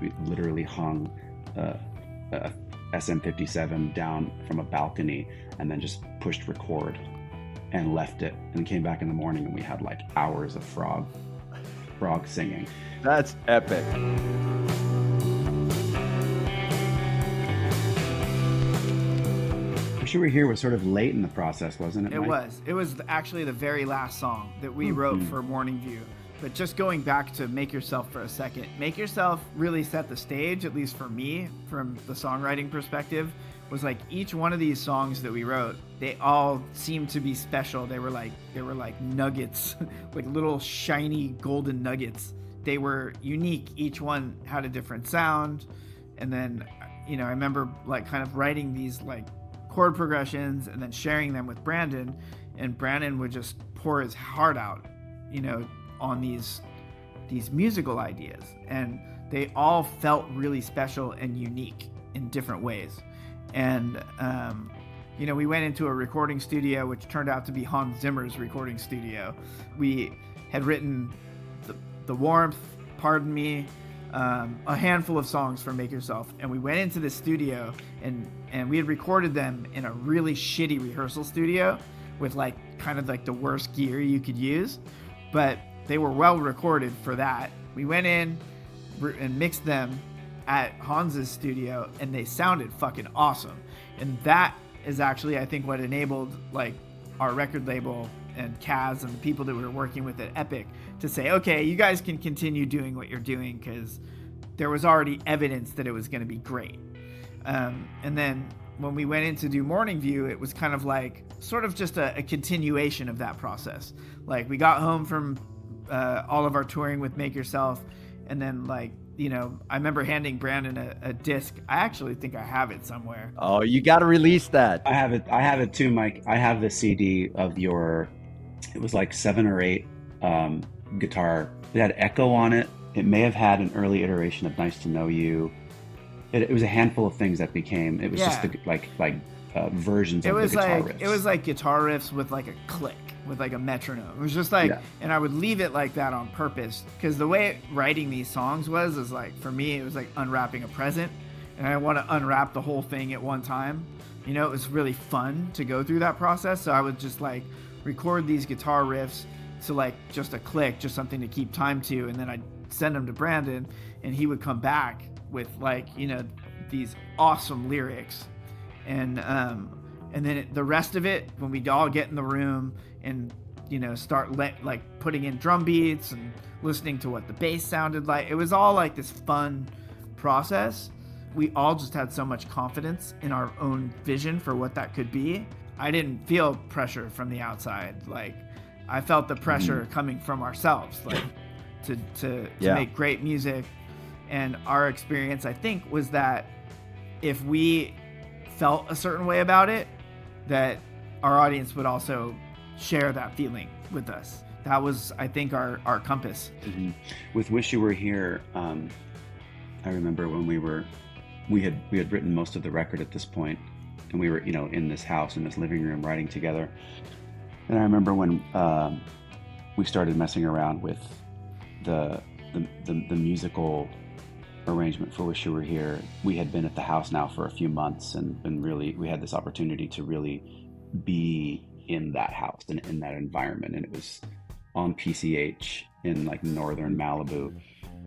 We literally hung a SM57 down from a balcony and then just pushed record and left it, and came back in the morning and we had like hours of frog singing. That's epic. Wish You Were Here was sort of late in the process, wasn't it? It Mike? was. It was actually the very last song that we wrote for Morning View. But just going back to Make Yourself for a second, Make Yourself really set the stage, at least for me, from the songwriting perspective, was like each one of these songs that we wrote, they all seemed to be special. They were like nuggets, like little shiny golden nuggets. They were unique. Each one had a different sound. And then, I remember like kind of writing these like chord progressions and then sharing them with Brandon, and Brandon would just pour his heart out, on these musical ideas, and they all felt really special and unique in different ways. And we went into a recording studio which turned out to be Hans Zimmer's recording studio. We had written the Warmth, Pardon Me, a handful of songs for Make Yourself, and we went into the studio and we had recorded them in a really shitty rehearsal studio with like kind of like the worst gear you could use, but they were well recorded for that. We went in and mixed them at Hans's studio, and they sounded fucking awesome. And that is actually, I think, what enabled like our record label and Kaz and the people that we were working with at Epic to say, okay, you guys can continue doing what you're doing, because there was already evidence that it was going to be great. And then when we went in to do Morning View, it was kind of like sort of just a continuation of that process. Like we got home from all of our touring with Make Yourself, and then like, I remember handing Brandon a disc. I actually think I have it somewhere. Oh, you got to release that. I have it too, Mike. I have the CD of it was like 7 or 8 guitar. It had Echo on it. It may have had an early iteration of Nice to Know You. It was a handful of things that became, it was just versions of the guitar riffs. It was like guitar riffs with like a click, with like a metronome. It was just like, and I would leave it like that on purpose, because the way writing these songs is like, for me, it was like unwrapping a present, and I want to unwrap the whole thing at one time. It was really fun to go through that process. So I would just like record these guitar riffs to like just a click, just something to keep time to, and then I'd send them to Brandon, and he would come back with like, these awesome lyrics. And then the rest of it, when we'd all get in the room and, start putting in drum beats and listening to what the bass sounded like, it was all like this fun process. We all just had so much confidence in our own vision for what that could be. I didn't feel pressure from the outside. Like I felt the pressure coming from ourselves, like to make great music. And our experience, I think, was that if we felt a certain way about it, that our audience would also share that feeling with us. That was, I think, our compass. Mm-hmm. With Wish You Were Here, I remember when we had written most of the record at this point, and we were, in this house, in this living room, writing together. And I remember when we started messing around with the musical arrangement for Wish You Were Here. We had been at the house now for a few months, and really we had this opportunity to really be in that house and in that environment. And it was on PCH in like northern Malibu,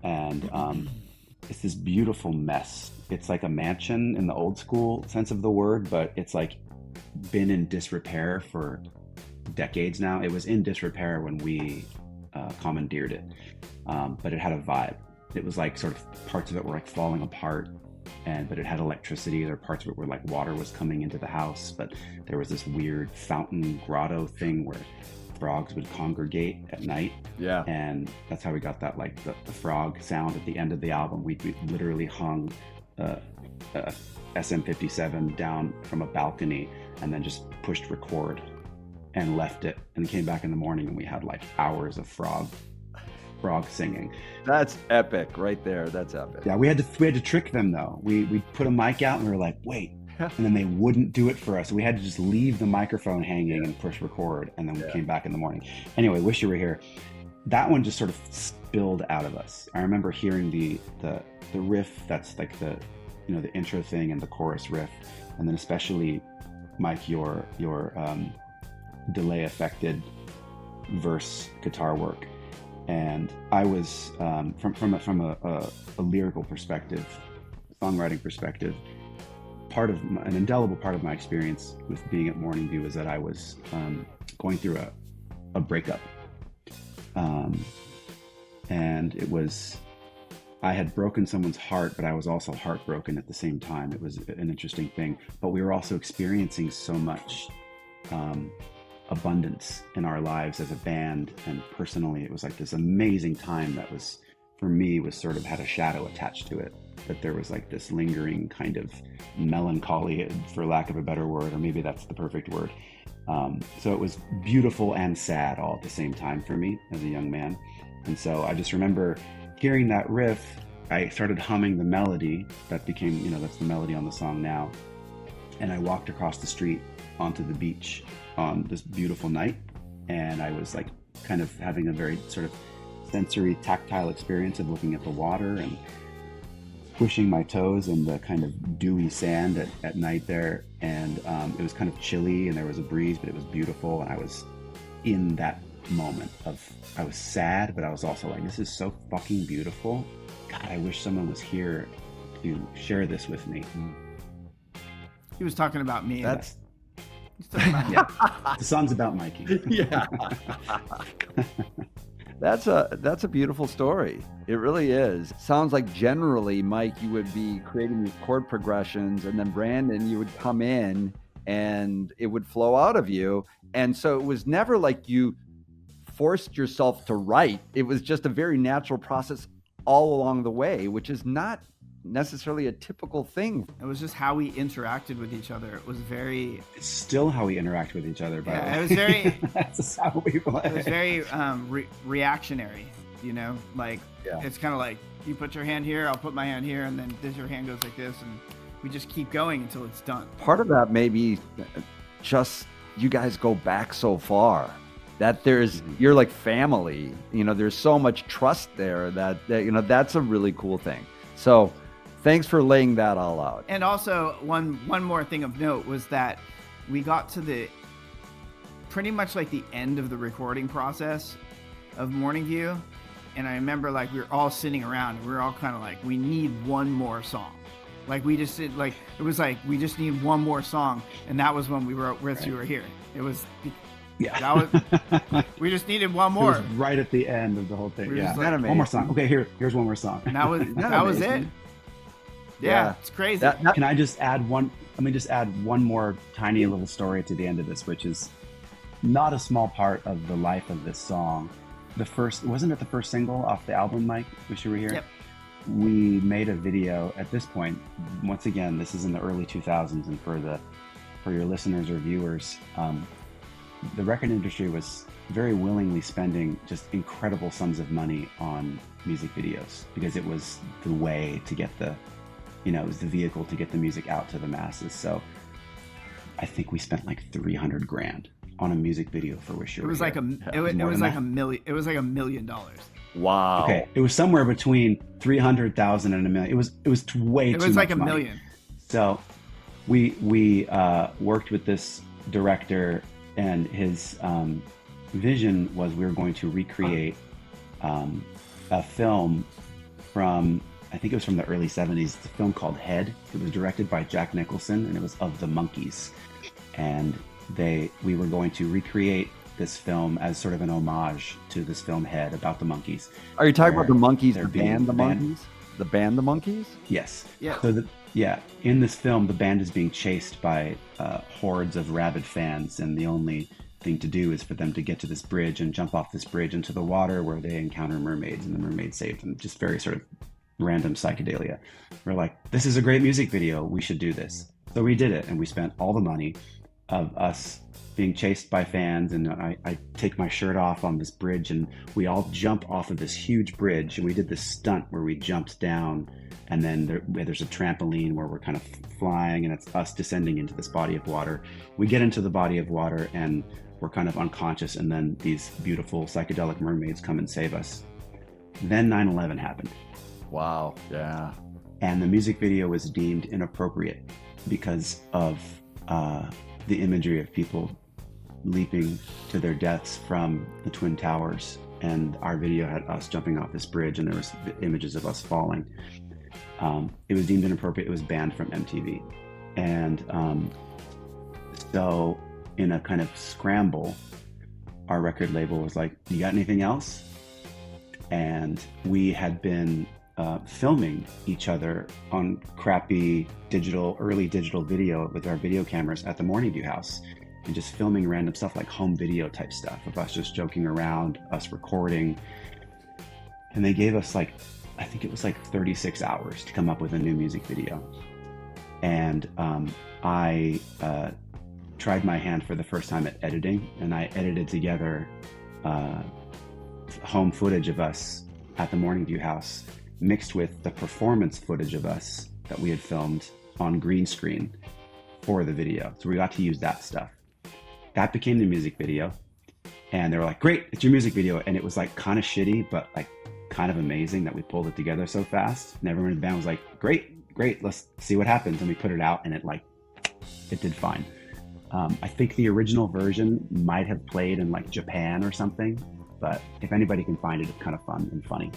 and it's this beautiful mess. It's like a mansion in the old school sense of the word, but it's like been in disrepair for decades now. It was in disrepair when we commandeered it, but it had a vibe. It was like sort of parts of it were like falling apart, but it had electricity. There were parts of it where like water was coming into the house, but there was this weird fountain grotto thing where frogs would congregate at night. Yeah. And that's how we got that like the frog sound at the end of the album. We literally hung a SM57 down from a balcony and then just pushed record and left it, and came back in the morning and we had like hours of frog singing. That's epic right there. That's epic. Yeah, we had to trick them though. We put a mic out and we were like, wait, and then they wouldn't do it for us. We had to just leave the microphone hanging and push record, and then we came back in the morning. Anyway, Wish You Were Here. that one just sort of spilled out of us. I remember hearing the riff that's like the the intro thing and the chorus riff, and then especially Mike your delay affected verse guitar work. And I was from a lyrical perspective, songwriting perspective, an indelible part of my experience with being at Morning View is that I was going through a breakup, and I had broken someone's heart, but I was also heartbroken at the same time. It was an interesting thing, but we were also experiencing so much abundance in our lives as a band, and personally it was like this amazing time that was, for me, was sort of had a shadow attached to it, that there was like this lingering kind of melancholy, for lack of a better word, or maybe that's the perfect word. So it was beautiful and sad all at the same time for me as a young man. And so I just remember hearing that riff, I started humming the melody that became, that's the melody on the song now. And I walked across the street onto the beach on this beautiful night, and I was like kind of having a very sort of sensory tactile experience of looking at the water and pushing my toes in the kind of dewy sand at night there. And it was kind of chilly and there was a breeze, but it was beautiful. And I was in that moment I was sad, but I was also like, this is so fucking beautiful. God, I wish someone was here to share this with me. He was talking about me. Yeah, the song's about Mikey. Yeah. That's a beautiful story. It really is. Sounds like generally, Mike, you would be creating these chord progressions, and then Brandon, you would come in and it would flow out of you. And so it was never like you forced yourself to write. It was just a very natural process all along the way, which is not necessarily a typical thing. It was just how we interacted with each other. It was very... It's still how we interact with each other, by the way. It was very... That's how we play. It was very reactionary, Like, It's kind of like, you put your hand here, I'll put my hand here, and then your hand goes like this, and we just keep going until it's done. Part of that may be just you guys go back so far that you're like family. There's so much trust there that that's a really cool thing. So thanks for laying that all out. And also one more thing of note was that we got to the pretty much like the end of the recording process of Morning View. And I remember like we were all sitting around and we were all kind of like, we need one more song. Like we just did, like, it was like, we just need one more song. And that was when we wrote Where's You Were Here. It was, we just needed one more. It was right at the end of the whole thing. Yeah. Like, one more song. Okay, here's one more song. And that was it. Yeah, it's crazy. Can I just add one? Let me just add one more tiny little story to the end of this, which is not a small part of the life of this song. Wasn't it the first single off the album, Mike? Wish You Were Here? Yep. We made a video at this point. Once again, this is in the early 2000s, and for your listeners or viewers, the record industry was very willingly spending just incredible sums of money on music videos because it was the way to get it was the vehicle to get the music out to the masses. So I think we spent like $300,000 on a music video for Wish You Were Here. It was like $1 million. Wow. Okay, it was somewhere between 300,000 and $1 million. It was way too much. It was like $1 money. million. So we worked with this director, and his vision was we were going to recreate a film from, I think it was from the early 70s. It's a film called Head. It was directed by Jack Nicholson, and it was of the Monkees. And we were going to recreate this film as sort of an homage to this film Head about the Monkees. Are you talking about the Monkees, the band, the Monkees? The band, the Monkees? Yes. Yeah. So in this film, the band is being chased by hordes of rabid fans, and the only thing to do is for them to get to this bridge and jump off this bridge into the water, where they encounter mermaids, and the mermaids save them. Just very sort of random psychedelia. We're like, this is a great music video. We should do this. So we did it, and we spent all the money. of us being chased by fans, and I take my shirt off on this bridge, and we all jump off of this huge bridge, and we did this stunt where we jumped down, and then there's a trampoline where we're kind of flying, and it's us descending into this body of water. We get into the body of water, and we're kind of unconscious, and then these beautiful psychedelic mermaids come and save us. Then 9/11 happened. Wow. Yeah. And the music video was deemed inappropriate because of the imagery of people leaping to their deaths from the Twin Towers. And our video had us jumping off this bridge, and there was images of us falling. It was deemed inappropriate. It was banned from MTV. And so in a kind of scramble, our record label was like, you got anything else? And we had been filming each other on crappy early digital video with our video cameras at the Morning View house, and just filming random stuff like home video type stuff of us just joking around, us recording. And they gave us I think it was 36 hours to come up with a new music video. And I tried my hand for the first time at editing, and I edited together home footage of us at the Morning View house, mixed with the performance footage of us that we had filmed on green screen for the video. So we got to use that stuff. That became the music video. And they were like, great, it's your music video. And it was kind of shitty, but kind of amazing that we pulled it together so fast. And everyone in the band was like, great, let's see what happens. And we put it out, and it did fine. I think the original version might have played in Japan or something, but if anybody can find it, it's kind of fun and funny.